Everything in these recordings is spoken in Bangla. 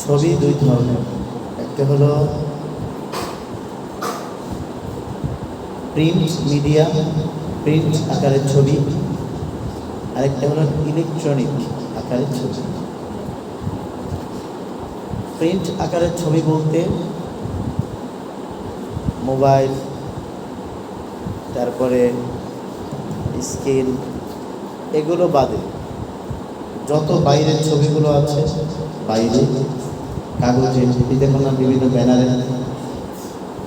ছবি দুই ধরনের, একটা হলো প্রিন্ট মিডিয়া, প্রিন্ট আকারের ছবি, আরেকটা হলো ইলেকট্রনিক আকারের ছবি। প্রিন্ট আকারের ছবি বলতে মোবাইল, তারপরে স্ক্রিন, এগুলো বাদে যত বাইরের ছবিগুলো আছে, বাইরে কাগজে, দেখুন না বিভিন্ন ব্যানারে,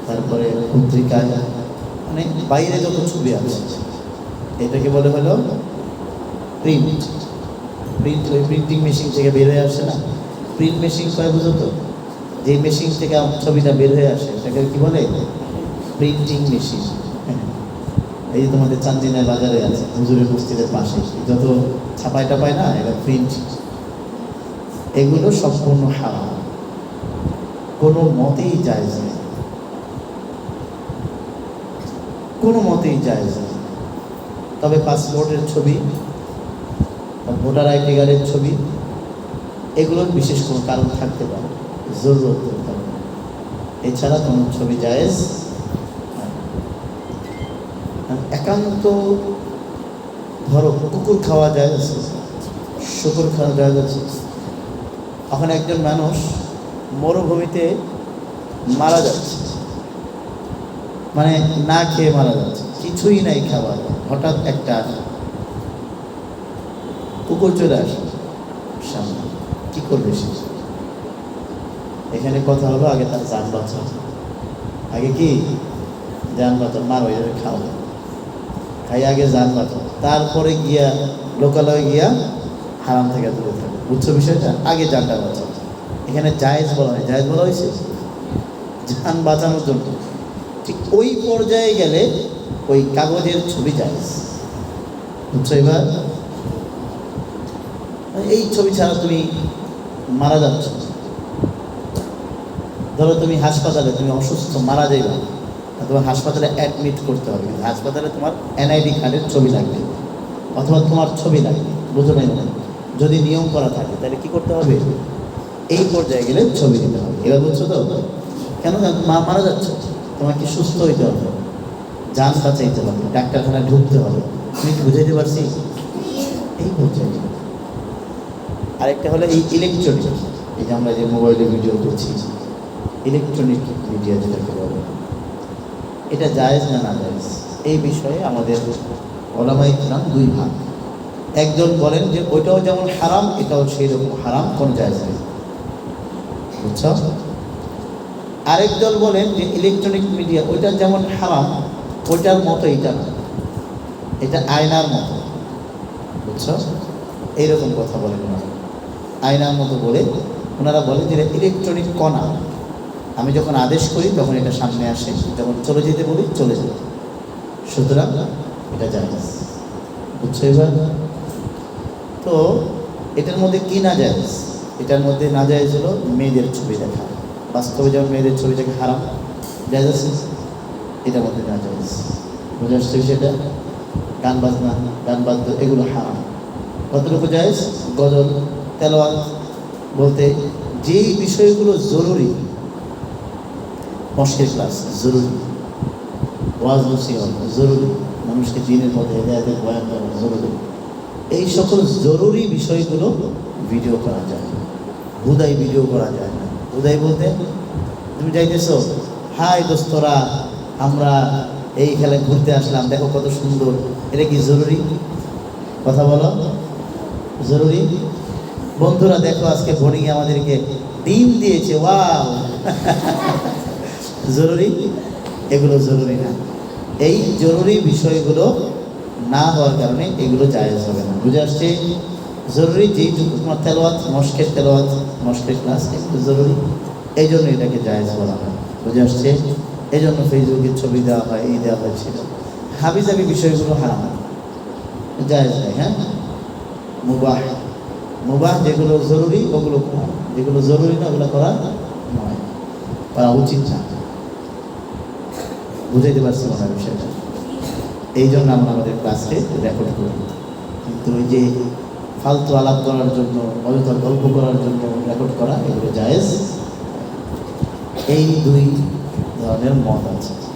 তারপরে পত্রিকায়, মানে বাইরে যত ছবি আছে এটাকে বলে হলো প্রিন্ট। প্রিন্ট ওই প্রিন্টিং মেশিন থেকে বের হয়ে আসে না, প্রিন্ট মেশিন কয় বুঝো তো, যে মেশিন থেকে ছবিটা বের হয়ে আসে সেটাকে কি বলে? Printing machine. এই যে তোমাদের চান্দিনার বাজারে আছে, হুজুরের মসজিদের পাশে যত ছাপায় টাপায় না, এটা প্রিন্ট। এগুলো সম্পূর্ণ হারাম, কোনো মতেই জায়েজ নেই, কোনো মতেই জায়েজ নেই। তবে পাসপোর্টের ছবি, ভোটার আইডি কার্ডের ছবি, এগুলোর বিশেষ কোনো কারণ থাকতে পারে, জরুরত থাকতে পারে, এছাড়া কোনো ছবি জায়েজ। একান্ত ধরো কুকুর খাওয়া যায় আছে, শুকুর খাওয়া যায় আছে, এখন একজন মানুষ মরুভূমিতে মারা যাচ্ছে, মানে না খেয়ে মারা যাচ্ছে, কিছুই নাই খাবার, হঠাৎ একটা কুকুর চলে আসে সামনে, কি করবে সে? এখানে কথা হলো আগে তার যান বাঁচাও, আগে কি যান বাঁচাও, মারো এদের খাও, খাই আগে যান বাঁচাও, তারপরে গিয়া লোকালয়ে গিয়া হারাম থেকে দূরে থাকবে, বুঝছো বিষয়টা? আগে যানটা বাঁচাও। এখানে জায়েজ বলা হয়, জায়েজ বলা হয়েছে যান বাঁচানোর জন্য। ঠিক ওই পর্যায়ে গেলে ওই কাগজের ছবি জায়েজ, বুঝছো? এবার এই ছবি ছাড়া তুমি মারা যাচ্ছ, ধরো তুমি হাসপাতালে, তুমি অসুস্থ মারা যাইবা, তোমার হাসপাতালে অ্যাডমিট করতে হবে, হাসপাতালে তোমার এনআইডি কার্ডের ছবি লাগবে অথবা তোমার ছবি লাগবে, বুঝো নাই? যদি নিয়ম করা থাকে তাহলে কি করতে হবে? এই পর্যায়ে গেলে ছবি দিতে হবে। এবার বুঝছো তো? কেন? মারা যাচ্ছ, তোমাকে সুস্থ হইতে হবে, জান বাঁচাইতে হবে, ডাক্তারখানায় ঢুকতে হবে, তুমি কি বুঝাইতে পারছি? এই পর্যায়ে। আরেকটা হলো এই ইলেকট্রনিক, এই যে আমরা যে মোবাইলে ভিডিও করছি, ইলেকট্রনিক মিডিয়া যেটাকে বলে, এটা জায়েজ না না জায়েজ, এই বিষয়ে আমাদের ওলামায়ে কিরাম দুই ভাগ। একজন বলেন যে ওইটাও যেমন হারাম, এটাও সেই রকম হারাম, কোনো জায়েজ নেই, বুঝছো? আরেকজন বলেন যে ইলেকট্রনিক মিডিয়া ওইটা যেমন হারাম, ওইটার মতো এটা না, এটা আয়নার মতো, বুঝছো? এইরকম কথা বলেন ওনারা, আয়নার মতো বলে ওনারা বলেন যে ইলেকট্রনিক কণা, আমি যখন আদেশ করি তখন এটা সামনে আসে, যখন চলে যেতে বলি চলে যায়, সুতরাং এটা জায়েজ, বুঝছো? এবার তো এটার মধ্যে কি না জায়েজ? এটার মধ্যে না জায়েজ হলো মেয়েদের ছবি দেখা, বাস্তবে যেমন মেয়েদের ছবি দেখা হারাম, জায়েজ আছে, এটার মধ্যে না জায়েজ, বুঝে আসছে সেটা? গান বাজনা, গান বাদ্য, এগুলো হারাম। কতটুকু জায়েজ? গজল, তেলাওয়াত, বলতে যেই বিষয়গুলো জরুরি, মশকের ক্লাস জরুরি, ওয়াজ নসিহত জরুরি, মানুষকে দ্বীনের পথে হেদায়েতের বয়ান করা জরুরি, এই সকল জরুরি বিষয়গুলো ভিডিও করা যায়, হুদাই ভিডিও করা যায় না। হুদাই বলতে তুমি যাইতেছো, হাই দোস্তরা আমরা এই খেলায় ঘুরতে আসলাম, দেখো কত সুন্দর, এটা কি জরুরি? কথা বলো, জরুরি? বন্ধুরা দেখো আজকে বোর্ডিংয়ে আমাদেরকে ডিম দিয়েছে, ওয়াও, জরুরি? এগুলো জরুরি না। এই জরুরি বিষয়গুলো না হওয়ার কারণে এগুলো জায়েজ হবে না, বুঝে আসছে? জরুরি যেইটুকু তোমার তেলাওয়াত, মশকের তেলাওয়াত, মশকের ক্লাস, এগুলো জরুরি, এই জন্য এটাকে জায়েজ বলা হয়, বুঝে আসছে? এই জন্য ফেসবুকে ছবি দেওয়া হয়, এই দেওয়া হয়, সেটা হাবিজাবি বিষয়গুলো হারাম, জায়েজ নেই। হ্যাঁ, মুবাহ, মুবাহ যেগুলো জরুরি ওগুলো করা, যেগুলো জরুরি না ওগুলো করা নয়, করা উচিত না, বুঝাইতে পারছি মনে হয় বিষয়টা? এই জন্য আমরা আমাদের ক্লাসকে রেকর্ড করি, কিন্তু ওই যে ফালতু আলাপ করার জন্য, অযথা গল্প করার জন্য রেকর্ড করা, এগুলো জায়েজ এই দুই ধরনের মত আছে।